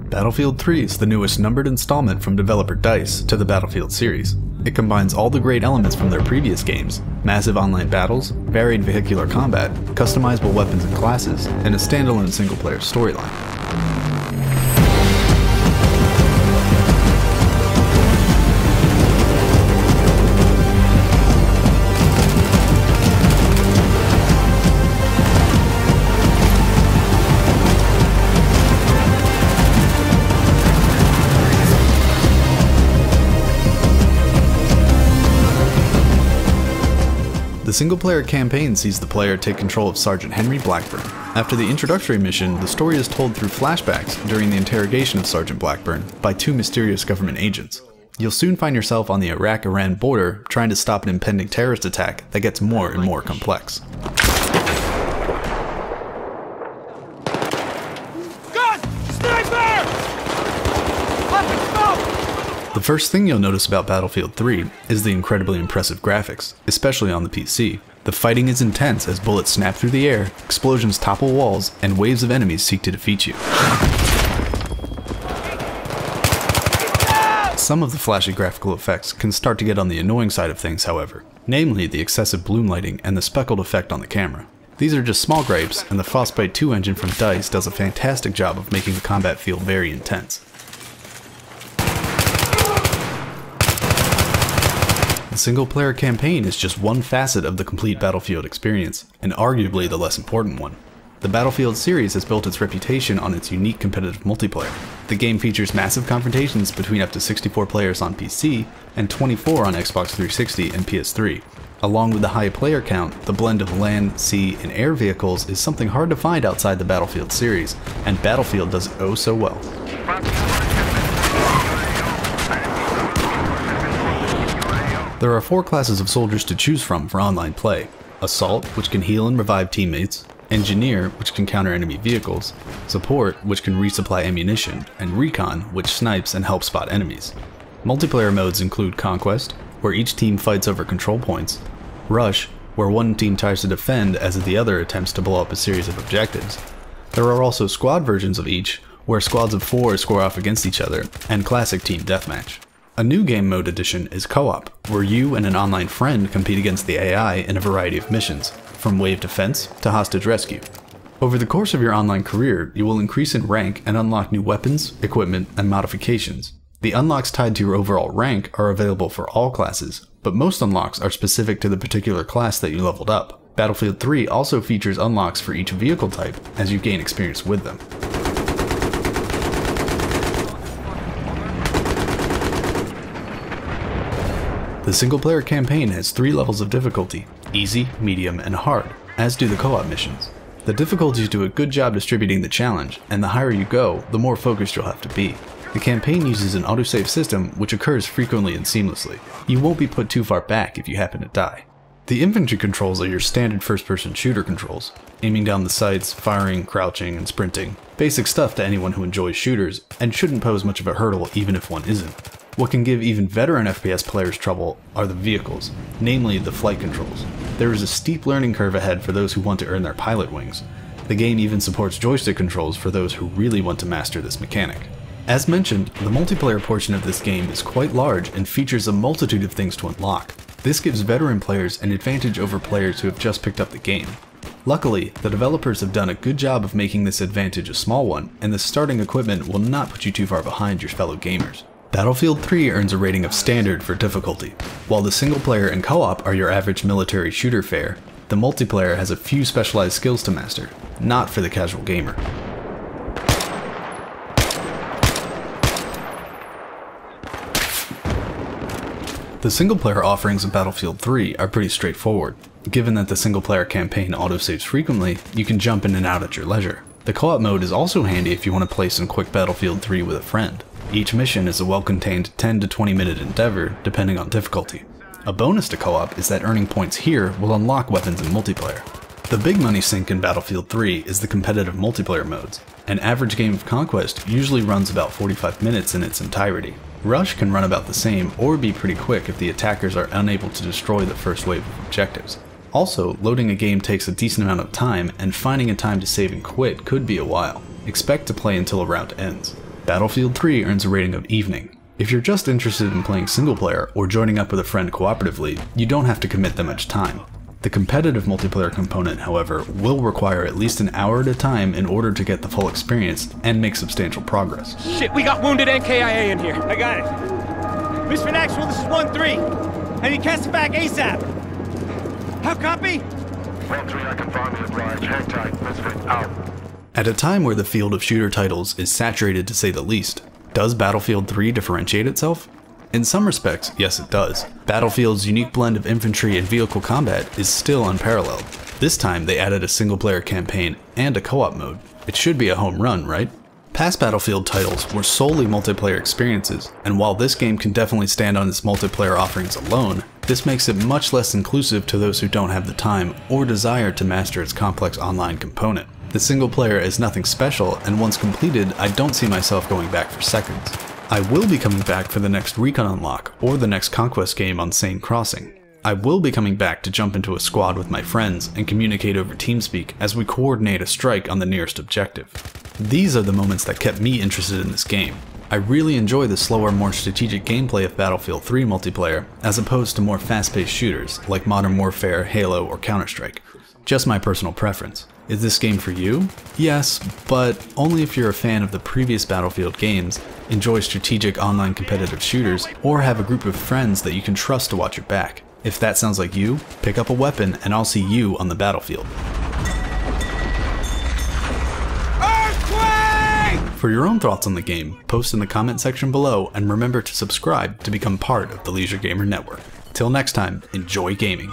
Battlefield 3 is the newest numbered installment from developer DICE to the Battlefield series. It combines all the great elements from their previous games: massive online battles, varied vehicular combat, customizable weapons and classes, and a standalone single-player storyline. The single-player campaign sees the player take control of Sergeant Henry Blackburn. After the introductory mission, the story is told through flashbacks during the interrogation of Sergeant Blackburn by two mysterious government agents. You'll soon find yourself on the Iraq-Iran border trying to stop an impending terrorist attack that gets more and more complex. Gun! Sniper! The first thing you'll notice about Battlefield 3 is the incredibly impressive graphics, especially on the PC. The fighting is intense as bullets snap through the air, explosions topple walls, and waves of enemies seek to defeat you. Some of the flashy graphical effects can start to get on the annoying side of things, however, namely the excessive bloom lighting and the speckled effect on the camera. These are just small gripes, and the Frostbite 2 engine from DICE does a fantastic job of making the combat feel very intense. The single-player campaign is just one facet of the complete Battlefield experience, and arguably the less important one. The Battlefield series has built its reputation on its unique competitive multiplayer. The game features massive confrontations between up to 64 players on PC and 24 on Xbox 360 and PS3. Along with the high player count, the blend of land, sea, and air vehicles is something hard to find outside the Battlefield series, and Battlefield does it oh so well. There are 4 classes of soldiers to choose from for online play: Assault, which can heal and revive teammates; Engineer, which can counter enemy vehicles; Support, which can resupply ammunition; and Recon, which snipes and helps spot enemies. Multiplayer modes include Conquest, where each team fights over control points; Rush, where one team tries to defend as the other attempts to blow up a series of objectives. There are also squad versions of each, where squads of 4 square off against each other, and Classic Team Deathmatch. A new game mode addition is Co-op, where you and an online friend compete against the AI in a variety of missions, from wave defense to hostage rescue. Over the course of your online career, you will increase in rank and unlock new weapons, equipment, and modifications. The unlocks tied to your overall rank are available for all classes, but most unlocks are specific to the particular class that you leveled up. Battlefield 3 also features unlocks for each vehicle type as you gain experience with them. The single-player campaign has 3 levels of difficulty: easy, medium, and hard, as do the co-op missions. The difficulties do a good job distributing the challenge, and the higher you go, the more focused you'll have to be. The campaign uses an autosave system which occurs frequently and seamlessly. You won't be put too far back if you happen to die. The infantry controls are your standard first-person shooter controls: aiming down the sights, firing, crouching, and sprinting. Basic stuff to anyone who enjoys shooters, and shouldn't pose much of a hurdle even if one isn't. What can give even veteran FPS players trouble are the vehicles, namely the flight controls. There is a steep learning curve ahead for those who want to earn their pilot wings. The game even supports joystick controls for those who really want to master this mechanic. As mentioned, the multiplayer portion of this game is quite large and features a multitude of things to unlock. This gives veteran players an advantage over players who have just picked up the game. Luckily, the developers have done a good job of making this advantage a small one, and the starting equipment will not put you too far behind your fellow gamers. Battlefield 3 earns a rating of standard for difficulty. While the single player and co-op are your average military shooter fare, the multiplayer has a few specialized skills to master, not for the casual gamer. The single-player offerings of Battlefield 3 are pretty straightforward. Given that the single-player campaign autosaves frequently, you can jump in and out at your leisure. The co-op mode is also handy if you want to play some quick Battlefield 3 with a friend. Each mission is a well-contained 10 to 20 minute endeavor, depending on difficulty. A bonus to co-op is that earning points here will unlock weapons in multiplayer. The big money sink in Battlefield 3 is the competitive multiplayer modes. An average game of Conquest usually runs about 45 minutes in its entirety. Rush can run about the same or be pretty quick if the attackers are unable to destroy the first wave of objectives. Also, loading a game takes a decent amount of time, and finding a time to save and quit could be a while. Expect to play until a round ends. Battlefield 3 earns a rating of evening. If you're just interested in playing single player or joining up with a friend cooperatively, you don't have to commit that much time. The competitive multiplayer component, however, will require at least an hour at a time in order to get the full experience and make substantial progress. Shit, we got wounded NKIA in here. I got it. Misfit Actual, this is 1-3. I need cast back ASAP. How copy? 1-3, I confirm the oblige. Hang tight. Misfit out. At a time where the field of shooter titles is saturated to say the least, does Battlefield 3 differentiate itself? In some respects, yes it does. Battlefield's unique blend of infantry and vehicle combat is still unparalleled. This time they added a single player campaign and a co-op mode. It should be a home run, right? Past Battlefield titles were solely multiplayer experiences, and while this game can definitely stand on its multiplayer offerings alone, this makes it much less inclusive to those who don't have the time or desire to master its complex online component. The single player is nothing special, and once completed, I don't see myself going back for seconds. I will be coming back for the next Recon Unlock or the next Conquest game on Sane Crossing. I will be coming back to jump into a squad with my friends and communicate over TeamSpeak as we coordinate a strike on the nearest objective. These are the moments that kept me interested in this game. I really enjoy the slower, more strategic gameplay of Battlefield 3 multiplayer as opposed to more fast-paced shooters like Modern Warfare, Halo, or Counter-Strike. Just my personal preference. Is this game for you? Yes, but only if you're a fan of the previous Battlefield games, enjoy strategic online competitive shooters, or have a group of friends that you can trust to watch your back. If that sounds like you, pick up a weapon and I'll see you on the battlefield. Earthquake! For your own thoughts on the game, post in the comment section below and remember to subscribe to become part of the Leisure Gamer Network. Till next time, enjoy gaming.